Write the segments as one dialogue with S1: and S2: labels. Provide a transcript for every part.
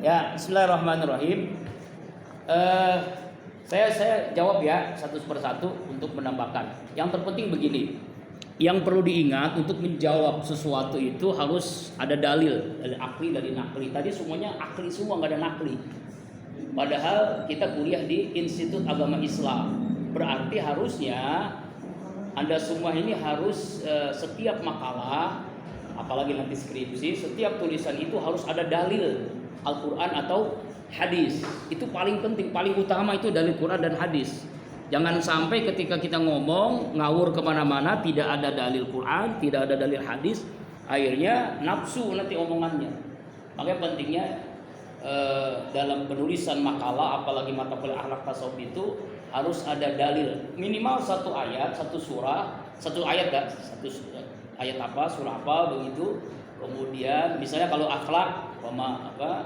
S1: Ya, bismillahirrahmanirrahim. Eh, saya jawab ya satu persatu untuk menambahkan. Yang terpenting begini, yang perlu diingat untuk menjawab sesuatu itu harus ada dalil, dari akli, dari nakli. Tadi semuanya akli semua, nggak ada nakli. Padahal kita kuliah di Institut Agama Islam, berarti harusnya Anda semua ini harus setiap makalah, apalagi nanti skripsi, setiap tulisan itu harus ada dalil Al-Quran atau hadis. Itu paling penting, paling utama itu dalil Quran dan hadis. Jangan sampai ketika kita ngomong ngawur kemana-mana, tidak ada dalil Quran, tidak ada dalil hadis, akhirnya nafsu nanti omongannya. Makanya pentingnya dalam penulisan makalah, apalagi mata kuliah akhlak tasawuf itu harus ada dalil, minimal satu ayat, satu surah, satu ayat kan, satu ayat apa, surah apa begitu. Kemudian misalnya kalau akhlak,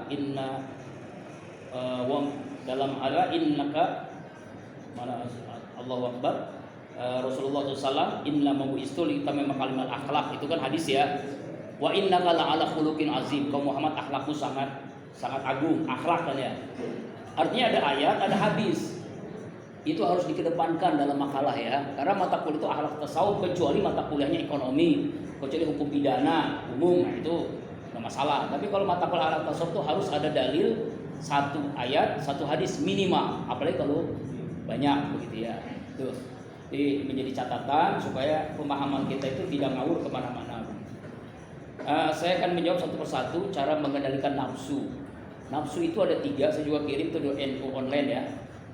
S1: inna dalam ayat innaka mana Allahu Akbar, Rasulullah SAW inna mabu'istu li utammima kalimat akhlak, itu kan hadis ya. Wa innaka la'ala khuluqin azim, kau Muhammad akhlakmu sangat agung, akhlak kan ya. Artinya ada ayat, ada hadis. Itu harus dikedepankan dalam makalah ya. Karena mata kuliah itu akhlak tasawuf, kecuali mata kuliahnya ekonomi, kecuali hukum pidana umum, nah itu nggak masalah. Tapi kalau mata kuliah akhlak tasawuf itu harus ada dalil, satu ayat, satu hadis minimal. Apalagi kalau banyak begitu ya. Itu jadi menjadi catatan supaya pemahaman kita itu tidak ngawur kemana-mana. Saya akan menjawab satu persatu cara mengendalikan nafsu. Nafsu itu ada 3, saya juga kirim ke NU online ya.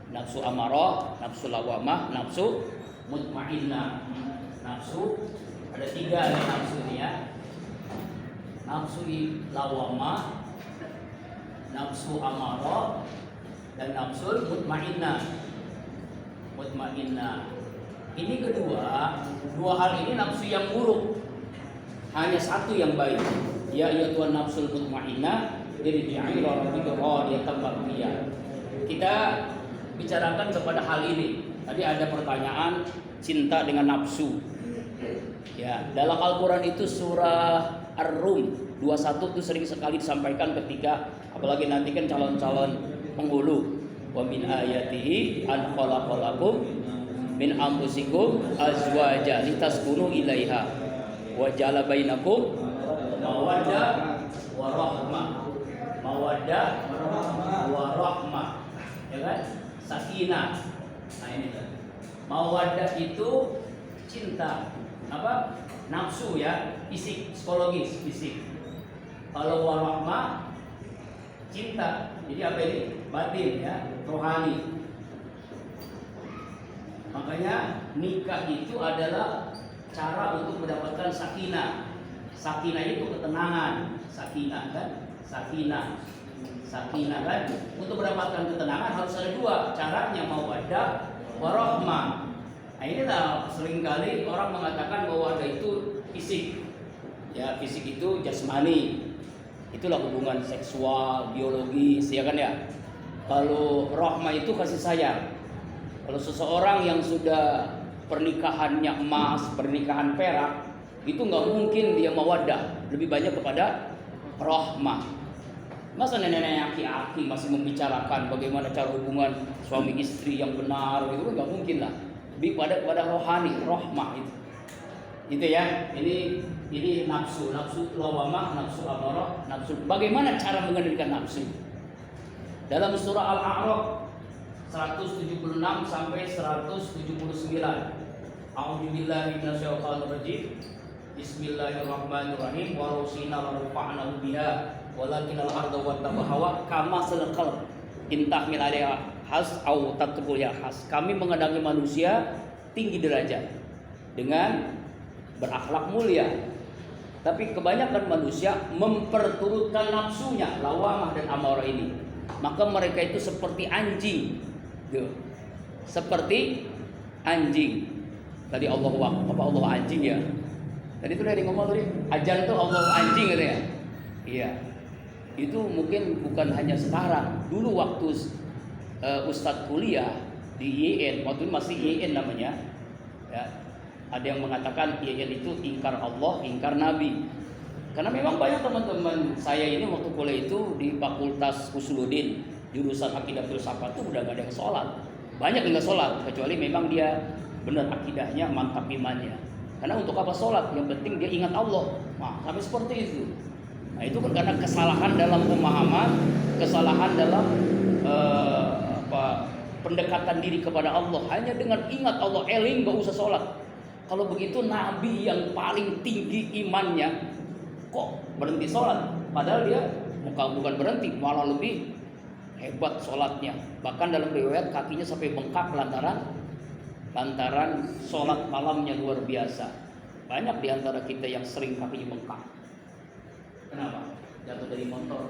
S1: Nafsu amarah, nafsu lawamah, nafsu mutmainnah. Nafsu ada 3 ya nafsu ini ya. Nafsu lawamah, nafsu amarah, dan nafsu mutmainnah. Ini dua hal ini nafsu yang buruk. Hanya satu yang baik. Ya Tuhan nafsul mutmainnah, irji'i ila rabbika radiyatan mardiyah. Kita bicarakan kepada hal ini. Tadi ada pertanyaan cinta dengan nafsu. Ya, dalam Al-Qur'an itu surah Ar-Rum 21 itu sering sekali disampaikan ketika apalagi nanti kan calon-calon penghulu. Wa min ayatihi an khalaqalakum min anfusikum azwaja litaskunu ilaiha wa ja'ala bainakum mawaddah wa rahmah. Ya kan? Sakinah. Nah ini kan. Mawaddah itu cinta. Apa? Nafsu ya, fisik, psikologis, fisik. Kalau warahmah cinta. Jadi apa ini? Batin ya, rohani. Makanya nikah itu adalah cara untuk mendapatkan sakinah. Sakinah itu ketenangan. Sakinah kan? Sakinah kan? Untuk mendapatkan ketenangan harus ada 2 caranya, mawaddah warahmah. Nah inilah seringkali orang mengatakan bahwa ada itu fisik. Ya, fisik itu jasmani. Itulah hubungan seksual, biologis, ya kan ya. Kalau rahmah itu kasih sayang. Kalau seseorang yang sudah pernikahannya emas, pernikahan perak, itu nggak mungkin dia mawaddah, lebih banyak kepada rahmah. Masa nenek-nenek aki-aki masih membicarakan bagaimana cara hubungan suami istri yang benar, itu nggak mungkin lah. Lebih pada rohani, rahmah itu. Itu ya. Ini nafsu lawamah, nafsu amarah, nafsu. Bagaimana cara mengendalikan nafsu? Dalam surah Al-A'raf 176 sampai 179. A'udzubillahi minasyaitonir rajim. Bismillahirrahmanirrahim. Wa rusina wa rafa'nahu biha walakinal arda wa tabahawa kama salqal intahmil alaiha has au tatqul ya has. Kami mengendangi manusia tinggi derajat dengan berakhlak mulia. Tapi kebanyakan manusia memperturutkan nafsunya, lawamah dan amarah ini. Maka mereka itu seperti anjing. Seperti anjing. Tadi Allah anjing ya. Tadi itu dari ngomong tadi, ajan tuh Allah anjing gitu ya. Iya. Itu mungkin bukan hanya sekarang. Dulu waktu Ustadz kuliah di YN, waktu itu masih YN namanya. Ya. Ada yang mengatakan YN itu ingkar Allah, ingkar Nabi. Karena memang banyak teman-teman saya ini waktu kuliah itu di Fakultas Usuluddin, jurusan akidah filsafat itu udah gak ada yang sholat. Banyak yang gak sholat, kecuali memang dia benar akidahnya, mantap imannya. Karena untuk apa sholat? Yang penting dia ingat Allah. Nah, sampai seperti itu. Nah, itu kan karena kesalahan dalam pemahaman, kesalahan dalam pendekatan diri kepada Allah. Hanya dengan ingat Allah, eling, gak usah sholat. Kalau begitu Nabi yang paling tinggi imannya kok berhenti sholat? Padahal dia bukan berhenti, malah lebih hebat sholatnya. Bahkan dalam riwayat kakinya sampai bengkak lantaran sholat malamnya luar biasa. Banyak di antara kita yang sering kakinya bengkak. Kenapa? Jatuh dari motor.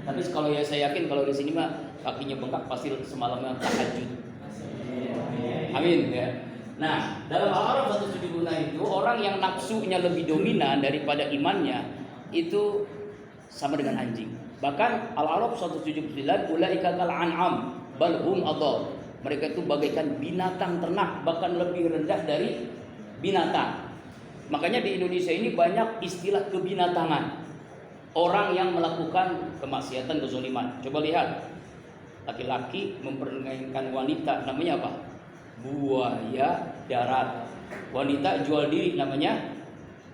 S1: Tapi kalau ya saya yakin kalau di sini mah kakinya bengkak pasti semalamnya tahajud. Amin ya. Nah, dalam Al-A'raf 176 itu orang yang nafsunya lebih dominan daripada imannya itu sama dengan anjing. Bahkan Al-A'raf 179 ulaika kal an'am bal hum adall. Mereka itu bagaikan binatang ternak, bahkan lebih rendah dari binatang. Makanya di Indonesia ini banyak istilah kebinatangan. Orang yang melakukan kemaksiatan, kezaliman. Coba lihat. Laki-laki mempermainkan wanita namanya apa? Buaya darat. Wanita jual diri namanya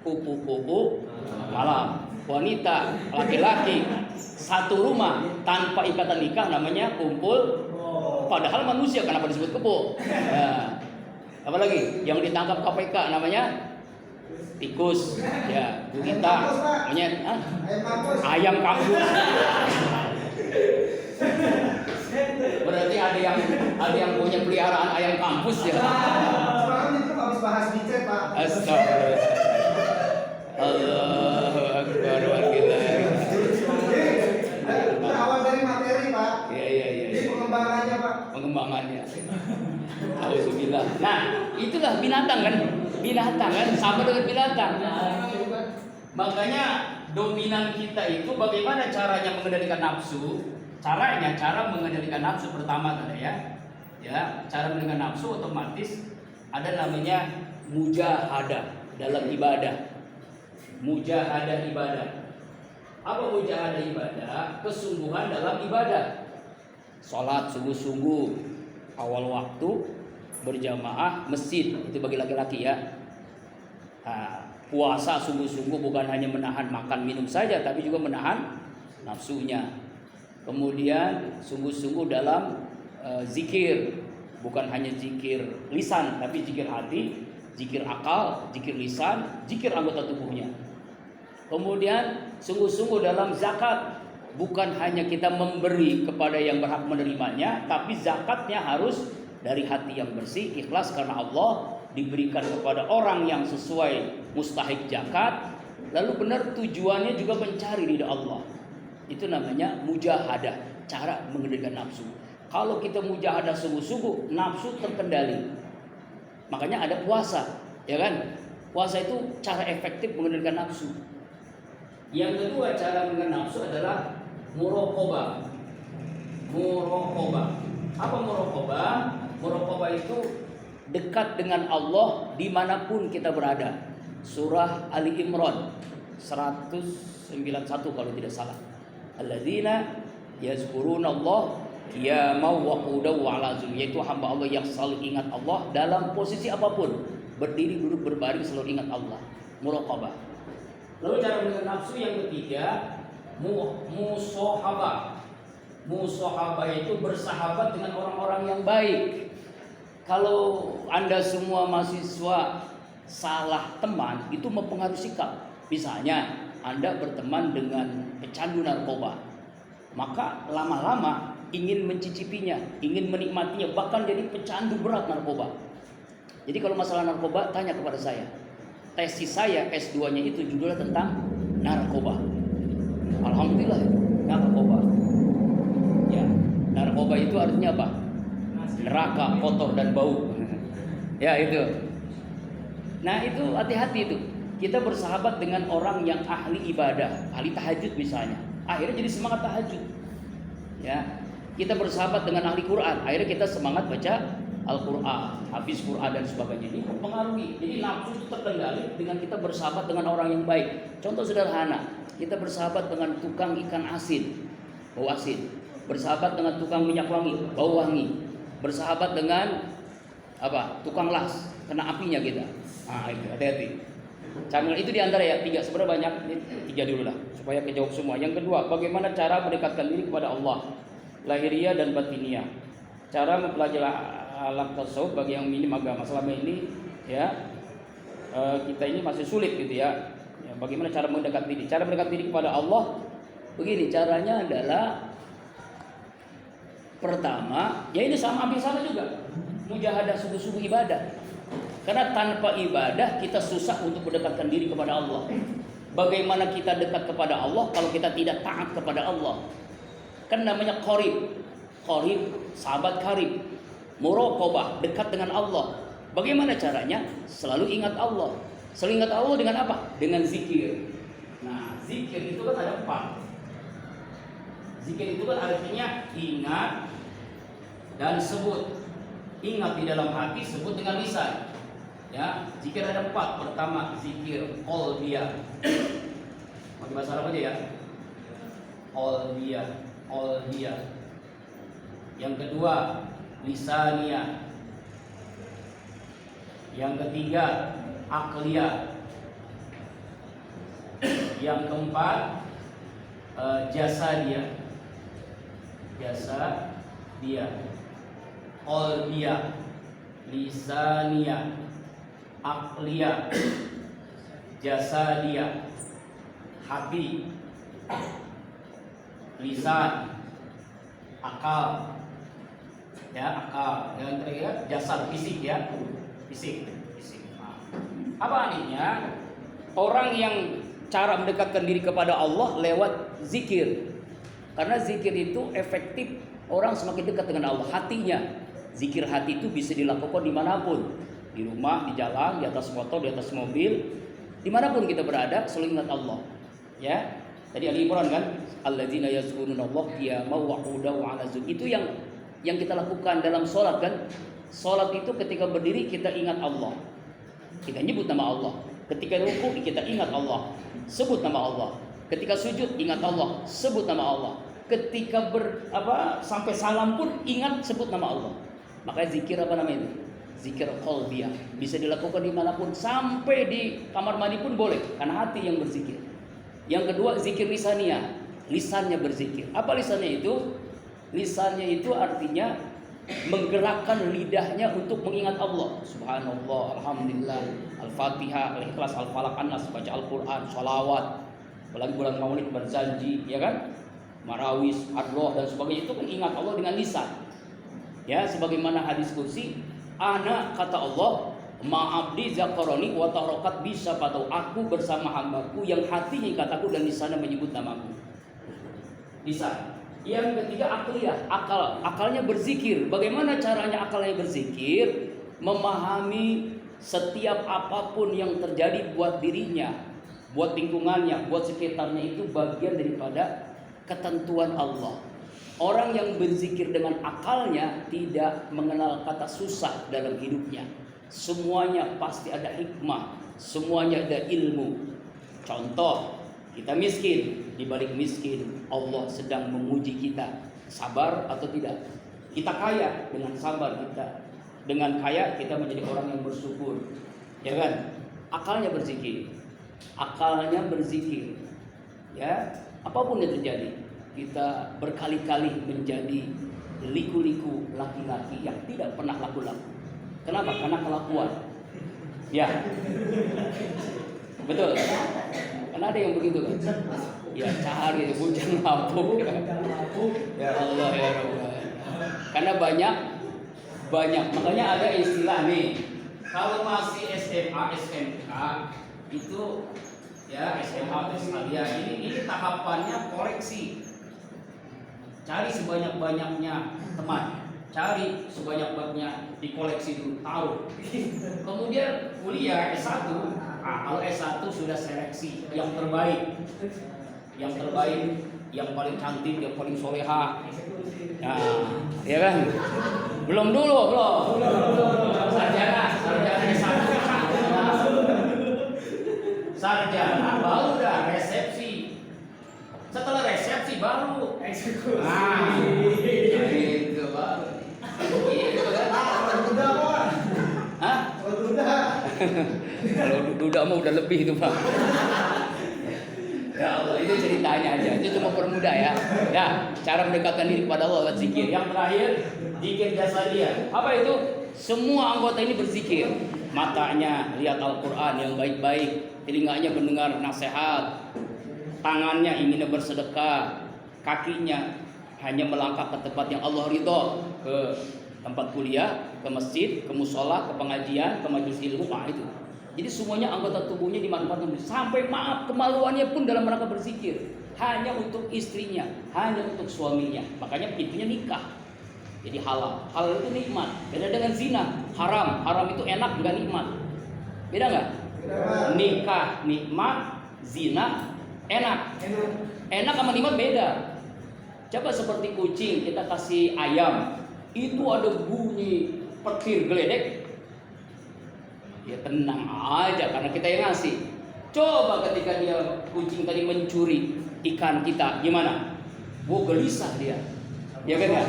S1: kupu-kupu malam. Wanita laki-laki satu rumah tanpa ikatan nikah namanya kumpul. Padahal manusia, kenapa disebut kebo? Nah, apalagi yang ditangkap KPK namanya tikus. Ya, gurita namanya ayam kampus. Berarti ada yang punya peliharaan ayam kampus ya.
S2: Sekarang itu habis bahas di chat, Pak.
S1: Astagfirullah. Allahu Akbar wa gila.
S2: Awal dari materi, Pak.
S1: Iya.
S2: Ini pengembangannya, Pak.
S1: Pengembangannya. Alhamdulillah. Nah, itulah binatang kan? Binatang kan sama dengan binatang. Makanya dominan kita itu bagaimana caranya mengendalikan nafsu? Cara mengendalikan nafsu pertama tadi ya. Ya, cara mengendalikan nafsu otomatis ada namanya mujahadah dalam ibadah. Mujahadah ibadah. Apa mujahadah ibadah? Kesungguhan dalam ibadah. Salat sungguh-sungguh awal waktu berjamaah masjid itu bagi laki-laki ya. Nah, puasa sungguh-sungguh bukan hanya menahan makan minum saja tapi juga menahan nafsunya. Kemudian sungguh-sungguh dalam zikir, bukan hanya zikir lisan tapi zikir hati, zikir akal, zikir lisan, zikir anggota tubuhnya. Kemudian sungguh-sungguh dalam zakat, bukan hanya kita memberi kepada yang berhak menerimanya, tapi zakatnya harus dari hati yang bersih, ikhlas karena Allah, diberikan kepada orang yang sesuai mustahik zakat, lalu benar tujuannya juga mencari ridha Allah. Itu namanya mujahadah, cara mengendalikan nafsu. Kalau kita mujahadah sungguh-sungguh, nafsu terkendali. Makanya ada puasa, ya kan? Puasa itu cara efektif mengendalikan nafsu. Yang kedua cara mengendalikan nafsu adalah muraqabah. Muraqabah. Apa muraqabah? Muraqabah itu dekat dengan Allah dimanapun kita berada. Surah Ali Imran 191 kalau tidak salah. Alladzina yazkuruna Allah qiyamau wa qu'udan wa 'ala junub, yaitu hamba Allah yang selalu ingat Allah dalam posisi apapun, berdiri, duduk, berbaring selalu ingat Allah. Muraqabah. Lalu cara mengendalikan nafsu yang ketiga musahabah. Musahabah itu bersahabat dengan orang-orang yang baik. Kalau Anda semua mahasiswa salah teman itu mempengaruhi sikap. Misalnya Anda berteman dengan pecandu narkoba, maka lama-lama ingin mencicipinya, ingin menikmatinya, bahkan jadi pecandu berat narkoba. Jadi kalau masalah narkoba, tanya kepada saya. Tesis saya S2-nya itu judulnya tentang narkoba. Alhamdulillah, narkoba. Ya, narkoba itu artinya apa? Neraka, kotor dan bau. Ya itu. Nah itu hati-hati itu. Kita bersahabat dengan orang yang ahli ibadah, ahli tahajud misalnya. Akhirnya jadi semangat tahajud. Ya, kita bersahabat dengan ahli Quran. Akhirnya kita semangat baca Al-Quran, habis Quran dan sebagainya. Ini mempengaruhi. Jadi nafsu itu terkendali dengan kita bersahabat dengan orang yang baik. Contoh sederhana, kita bersahabat dengan tukang ikan asin, bau asin. Bersahabat dengan tukang minyak wangi, bau wangi. Bersahabat dengan tukang las, kena apinya kita. Itu hati-hati. Cara itu diantara ya 3, sebenarnya banyak, ini 3 dulu lah supaya kejawab semua. Yang kedua, bagaimana cara mendekatkan diri kepada Allah, lahiriah dan batiniah. Cara mempelajari alam tasawuf bagi yang minim agama selama ini ya, kita ini masih sulit gitu ya. Bagaimana cara mendekat diri? Cara mendekat diri kepada Allah begini, caranya adalah pertama, ya ini sama hampir sama juga, mujahadah sungguh-sungguh ibadah. Karena tanpa ibadah kita susah untuk mendekatkan diri kepada Allah. Bagaimana kita dekat kepada Allah kalau kita tidak taat kepada Allah? Kan namanya qarib, sahabat karib. Muraqabah, dekat dengan Allah. Bagaimana caranya? Selalu ingat Allah. Selalu ingat Allah dengan apa? Dengan zikir. Nah, zikir itu kan ada 4. Zikir itu kan artinya ingat dan sebut. Ingat di dalam hati, sebut dengan lisan. Ya, zikir ada 4. Pertama, zikir qalbiyah. Pakai bahasa Arab aja ya. Qalbiyah. Yang kedua, lisaniyah. Yang ketiga, aqliyah. Yang keempat, jasadiyah. Qalbiyah, lisaniyah, aqliyah, jasadiyah. Hati, lisan, akal. Ya, akal. Yang ketiga jasad, fisik ya. Fisik. Nah, apa artinya? Orang yang cara mendekatkan diri kepada Allah lewat zikir. Karena zikir itu efektif, orang semakin dekat dengan Allah. Hatinya, zikir hati itu bisa dilakukan dimanapun, di rumah, di jalan, di atas motor, di atas mobil, dimanapun kita berada, selalu ingat Allah. Ya, tadi Ali Imran kan, alladzina yazkurunallaha qiyaman wa qu'udan wa 'ala junub. Itu yang kita lakukan dalam sholat kan. Sholat itu ketika berdiri kita ingat Allah, kita nyebut nama Allah. Ketika rukuk kita ingat Allah, sebut nama Allah. Ketika sujud ingat Allah, sebut nama Allah. Ketika sampai salam pun ingat, sebut nama Allah. Makanya zikir apa namanya itu? Zikir qalbiyah. Bisa dilakukan dimanapun, sampai di kamar mandi pun boleh, karena hati yang berzikir. Yang kedua, zikir lisaniyah. Lisannya berzikir. Apa lisannya itu? Lisannya itu artinya menggerakkan lidahnya untuk mengingat Allah. Subhanallah, alhamdulillah, al-fatihah, al-ikhlas, al-falaq, an-nas, baca Al-Quran, sholawat. Apalagi bulan Maulid berjanji, ya kan? Marawis, adroh dan sebagainya, itu kan ingat Allah dengan lisan. Ya, sebagaimana hadis kursi, ana kata Allah, ma'abdi zakaroni wa tarokat bisa patau, aku bersama hambaku yang hatinya ingat aku dan lisannya menyebut namaku. Lisan. Yang ketiga, akliyah, akalnya berzikir. Bagaimana caranya akalnya berzikir? Memahami setiap apapun yang terjadi buat dirinya, buat lingkungannya, buat sekitarnya, itu bagian daripada ketentuan Allah. Orang yang berzikir dengan akalnya tidak mengenal kata susah dalam hidupnya. Semuanya pasti ada hikmah, semuanya ada ilmu. Contoh, kita miskin, di balik miskin Allah sedang menguji kita, sabar atau tidak. Kita kaya, dengan sabar kita, dengan kaya kita menjadi orang yang bersyukur, ya kan? Akalnya berzikir, ya. Apapun yang terjadi, kita berkali-kali menjadi liku-liku laki-laki yang tidak pernah laku-laku. Kenapa? Karena kelakuan. Ya, betul. Karena ada yang begitu kan? Ya cari bujang lapuk. Ya Allah ya Rabbah. Karena banyak. Makanya ada istilah nih. Kalau masih SMA, SMK itu ya SMA sekalian ini tahapannya koleksi. Cari sebanyak-banyaknya teman. Cari sebanyak-banyaknya dikoleksi dulu, tahu. Kemudian kuliah S1. Kalau S1 sudah seleksi yang terbaik, yang paling cantik, yang paling soleha. Nah, ya kan? Belum. Sarjana baru dah resepsi. Setelah resepsi baru eksekusi. Nah, itu baru. Gitu kan?
S2: Kalau duda Pak.
S1: Hah?
S2: Kalau duda.
S1: Kalau duda mah udah lebih itu Pak. Ya Allah, itu ceritanya aja. Itu cuma permudah ya. Ya, cara mendekatkan diri kepada Allah lewat zikir. Yang terakhir, zikir jasadiyah. Apa itu? Semua anggota ini berzikir. Matanya lihat Al-Quran yang baik-baik, telinganya mendengar nasihat, tangannya ingin bersedekah, kakinya hanya melangkah ke tempat yang Allah ridho, ke tempat kuliah, ke masjid, ke musola, ke pengajian, ke majelis ilmu. Nah, itu. Jadi semuanya anggota tubuhnya dimanfaatkan, sampai maaf kemaluannya pun dalam rangka berzikir, hanya untuk istrinya, hanya untuk suaminya. Makanya pintunya nikah. Jadi halal. Halal itu nikmat. Beda dengan zina, haram. Haram itu enak enggak nikmat. Beda enggak? Nikah nikmat, zina enak. Enak sama nikmat beda. Coba seperti kucing kita kasih ayam, itu ada bunyi petir geledek. Ya tenang aja karena kita yang ngasih. Coba ketika dia kucing tadi mencuri ikan kita, gimana? Gelisah dia. Ya kan ya?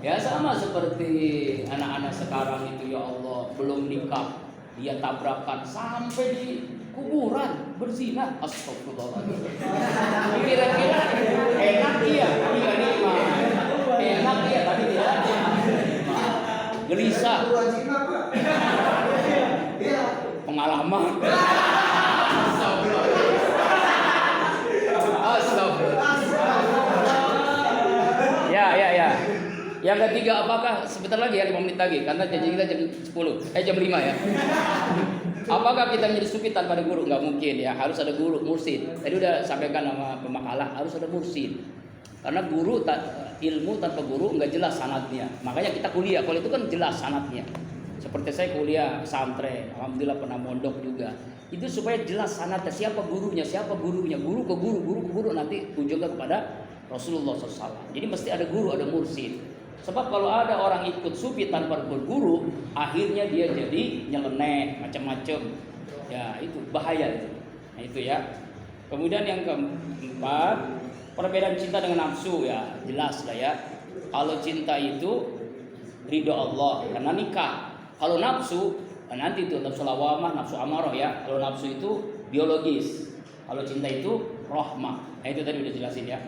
S1: Ya sama seperti anak-anak sekarang itu, ya Allah, belum nikah dia tabrakan sampai di kuburan berzina. Astagfirullahaladzim. Kira-kira enak dia, tapi gak nikmat. Enak dia, tapi tidak nikmat. Gelisah. Pengalaman. Astagfirullah. Ya. Yang ketiga apakah sebentar lagi ya 5 menit lagi karena janji kita jam 10 jam 5 ya. Apakah kita menjadi sufi tanpa ada guru? Nggak mungkin ya, harus ada guru, mursid. Tadi udah sampaikan sama pemakalah harus ada mursid. Karena ilmu tanpa guru nggak jelas sanadnya. Makanya kita kuliah, kalau itu kan jelas sanadnya. Seperti saya kuliah pesantren, alhamdulillah pernah mondok juga. Itu supaya jelas sanadnya, siapa gurunya, guru ke guru nanti ujungnya kepada Rasulullah SAW. Jadi mesti ada guru, ada mursid. Sebab kalau ada orang ikut sufi tanpa berguru, akhirnya dia jadi nyeleneh macam-macam. Ya itu bahaya itu. Nah itu ya. Kemudian yang keempat, perbedaan cinta dengan nafsu ya jelas lah ya. Kalau cinta itu ridho Allah karena nikah. Kalau nafsu nanti itu nafsu lawamah, nafsu amarah ya. Kalau nafsu itu biologis. Kalau cinta itu rahmah. Nah itu tadi udah jelasin ya.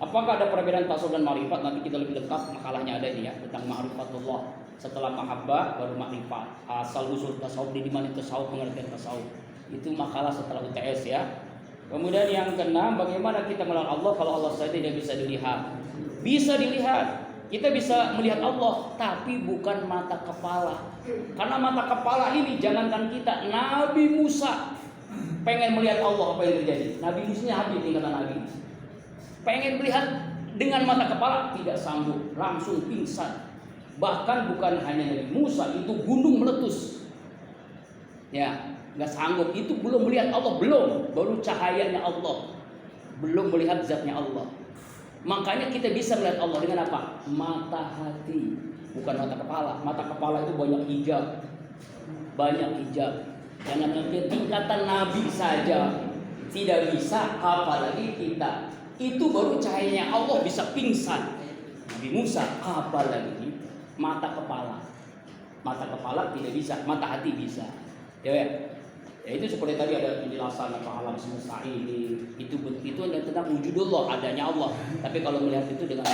S1: Apakah ada perbedaan tasawuf dan ma'rifat? Nanti kita lebih dekat makalahnya ada ini ya tentang ma'rifatullah. Setelah mahabbah baru ma'rifat. Asal usul tasawuf di mana tasawuf, pengertian tasawuf. Itu makalah setelah UTS ya. Kemudian yang keenam, bagaimana kita melihat Allah kalau Allah saja tidak bisa dilihat? Bisa dilihat. Kita bisa melihat Allah, tapi bukan mata kepala. Karena mata kepala ini jangankan kita, Nabi Musa pengen melihat Allah, apa yang terjadi? Nabi Musa habis tingkatan Nabi. Pengen melihat dengan mata kepala tidak sanggup, langsung pingsan. Bahkan bukan hanya Nabi Musa, itu gunung meletus. Ya, nggak sanggup. Itu belum melihat Allah, baru cahayanya Allah, belum melihat zatnya Allah. Makanya kita bisa melihat Allah dengan apa? Mata hati, bukan mata kepala. Mata kepala itu banyak hijab. Jangan sampai tingkatan Nabi saja tidak bisa, apalagi kita. Itu baru cahayanya Allah bisa pingsan. Nabi Musa apalagi mata kepala. Mata kepala tidak bisa, mata hati bisa. Ya itu seperti tadi ada penjelasan apa alam semesta ini. Itu tentang wujudullah, adanya Allah. Tapi kalau melihat itu dengan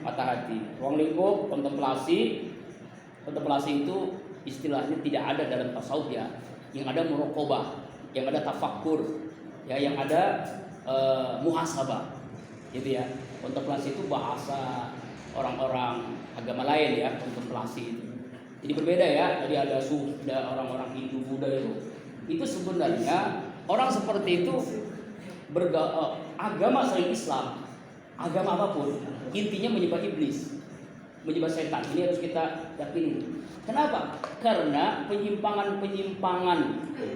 S1: mata hati. Ruang lingkup kontemplasi itu istilahnya tidak ada dalam tasawuf ya. Yang ada muraqabah, yang ada tafakkur, ya yang ada muhasabah, gitu ya. Kontemplasi itu bahasa orang-orang agama lain ya, kontemplasi itu. Jadi berbeda ya. Tadi ada orang-orang Hindu, Buddha itu sebenarnya orang seperti itu agama selain Islam, agama apapun intinya menyembah iblis, menyembah setan. Ini harus kita yakini. Kenapa? Karena penyimpangan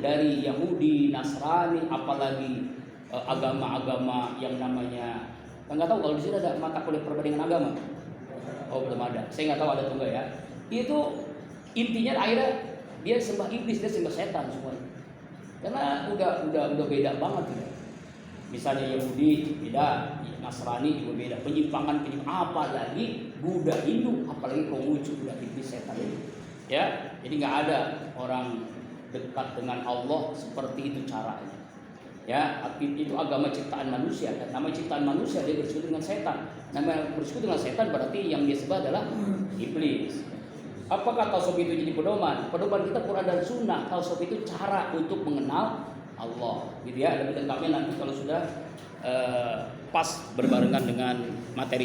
S1: dari Yahudi, Nasrani, apalagi agama-agama yang namanya Nggak tahu kalau di sini ada mata kuliah perbandingan agama. Oh belum ada. Saya nggak tahu ada atau enggak ya. Itu intinya akhirnya dia sembah iblis, dia sembah setan semuanya. Karena udah beda banget gitu. Misalnya Yahudi beda, Nasrani juga beda, penyimpangan apa lagi Buddha, Hindu, apalagi Konghucu, udah iblis setan itu. Ya, jadi nggak ada orang dekat dengan Allah seperti itu caranya. Ya, itu agama ciptaan manusia. Dan nama ciptaan manusia dia bersekutu dengan setan. Nama bersekutu dengan setan berarti yang dia sembah adalah iblis. Apakah tasawuf itu jadi pedoman? Pedoman kita Quran dan Sunnah. Tasawuf itu cara untuk mengenal Allah, gitu ya. Lebih lengkapnya nanti kalau sudah pas berbarengan dengan materi